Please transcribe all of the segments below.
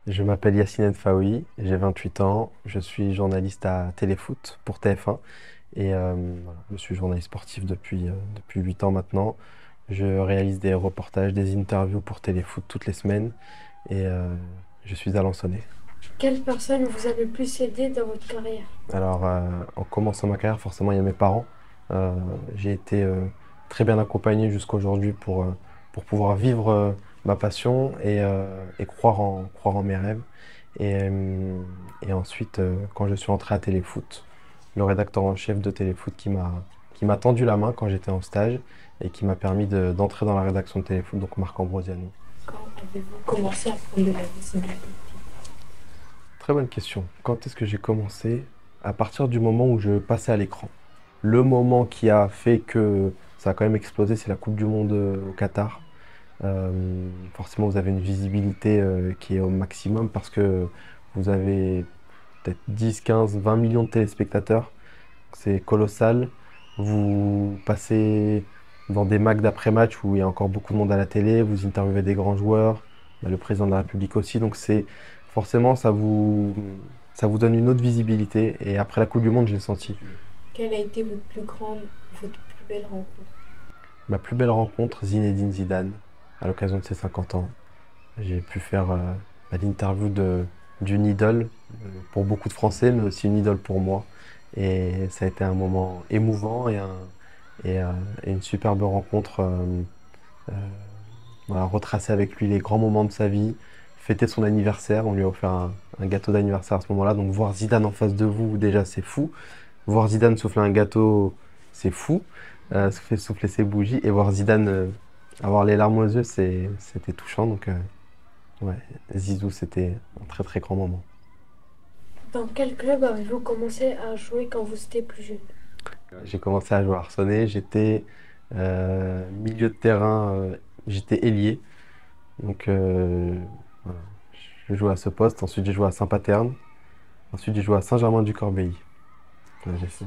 Je m'appelle Yacine Faoui, j'ai 28 ans, je suis journaliste à Téléfoot pour TF1 et voilà, je suis journaliste sportif depuis 8 ans maintenant. Je réalise des reportages, des interviews pour Téléfoot toutes les semaines et je suis Alençonnais. Quelle personne vous a le plus aidé dans votre carrière? Alors en commençant ma carrière, forcément il y a mes parents. Euh, j'ai été très bien accompagné jusqu'à aujourd'hui pour pouvoir vivre ma passion et croire en mes rêves. Et ensuite, quand je suis entré à Téléfoot, le rédacteur en chef de Téléfoot qui m'a tendu la main quand j'étais en stage et qui m'a permis d'entrer dans la rédaction de Téléfoot, donc Marc Ambrosiano. Quand avez-vous commencé à prendre de la visibilité? Très bonne question. Quand est-ce que j'ai commencé? À partir du moment où je passais à l'écran. Le moment qui a fait que ça a quand même explosé, c'est la Coupe du Monde au Qatar. Forcément, vous avez une visibilité qui est au maximum parce que vous avez peut-être 10, 15, 20 millions de téléspectateurs. C'est colossal. Vous passez dans des mags d'après-match où il y a encore beaucoup de monde à la télé, vous interviewez des grands joueurs, bah, le président de la République aussi. Donc c'est forcément ça vous donne une autre visibilité. Et après la Coupe du Monde, je l'ai senti. Quelle a été votre plus belle rencontre? Ma plus belle rencontre, Zinedine Zidane, à l'occasion de ses 50 ans. J'ai pu faire l'interview d'une idole pour beaucoup de Français, mais aussi une idole pour moi. Et ça a été un moment émouvant et une superbe rencontre. Euh, voilà, retracer avec lui les grands moments de sa vie, fêter son anniversaire. On lui a offert un gâteau d'anniversaire à ce moment-là. Donc voir Zidane en face de vous, déjà, c'est fou. Voir Zidane souffler un gâteau, c'est fou. Souffler ses bougies et voir Zidane avoir les larmes aux yeux, c'était touchant. Donc, ouais, Zizou, c'était un très très grand moment. Dans quel club avez-vous commencé à jouer quand vous étiez plus jeune? J'ai commencé à jouer à Arsenal, j'étais milieu de terrain, j'étais ailier. Donc voilà, je jouais à ce poste. Ensuite, j'ai joué à Saint-Paterne. Ensuite, j'ai joué à Saint-Germain-du-Corbéis. Ouais, j'ai fait.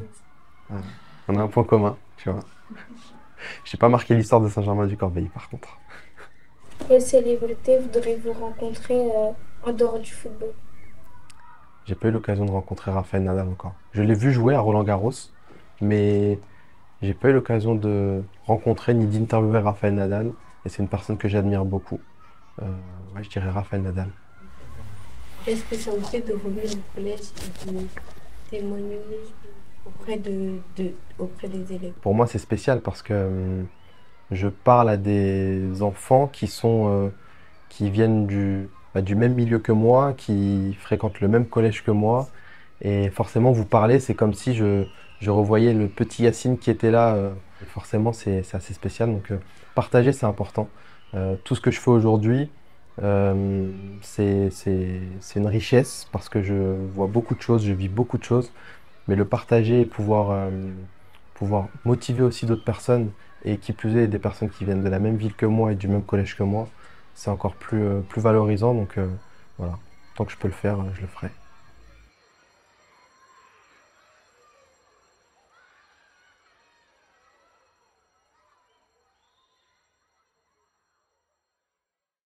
Ouais. On a un point commun, tu vois. J'ai pas marqué l'histoire de Saint-Germain-du-Corbéis, par contre. Quelle célébrité voudrez-vous rencontrer en dehors du football? J'ai pas eu l'occasion de rencontrer Rafael Nadal encore. Je l'ai vu jouer à Roland-Garros, mais j'ai pas eu l'occasion de rencontrer ni d'interviewer Rafael Nadal. Et c'est une personne que j'admire beaucoup. Euh, ouais, je dirais Rafael Nadal. Est-ce que ça vous fait de revenir au collège et de témoigner auprès des élèves? Pour moi, c'est spécial parce que je parle à des enfants qui viennent du même milieu que moi, qui fréquentent le même collège que moi. Et forcément, vous parlez, c'est comme si je revoyais le petit Yacine qui était là. Et forcément, c'est assez spécial. Donc, partager, c'est important. Tout ce que je fais aujourd'hui, c'est une richesse parce que je vois beaucoup de choses, je vis beaucoup de choses. Mais le partager et pouvoir motiver aussi d'autres personnes, et qui plus est des personnes qui viennent de la même ville que moi et du même collège que moi, c'est encore plus valorisant. Donc voilà, tant que je peux le faire, je le ferai.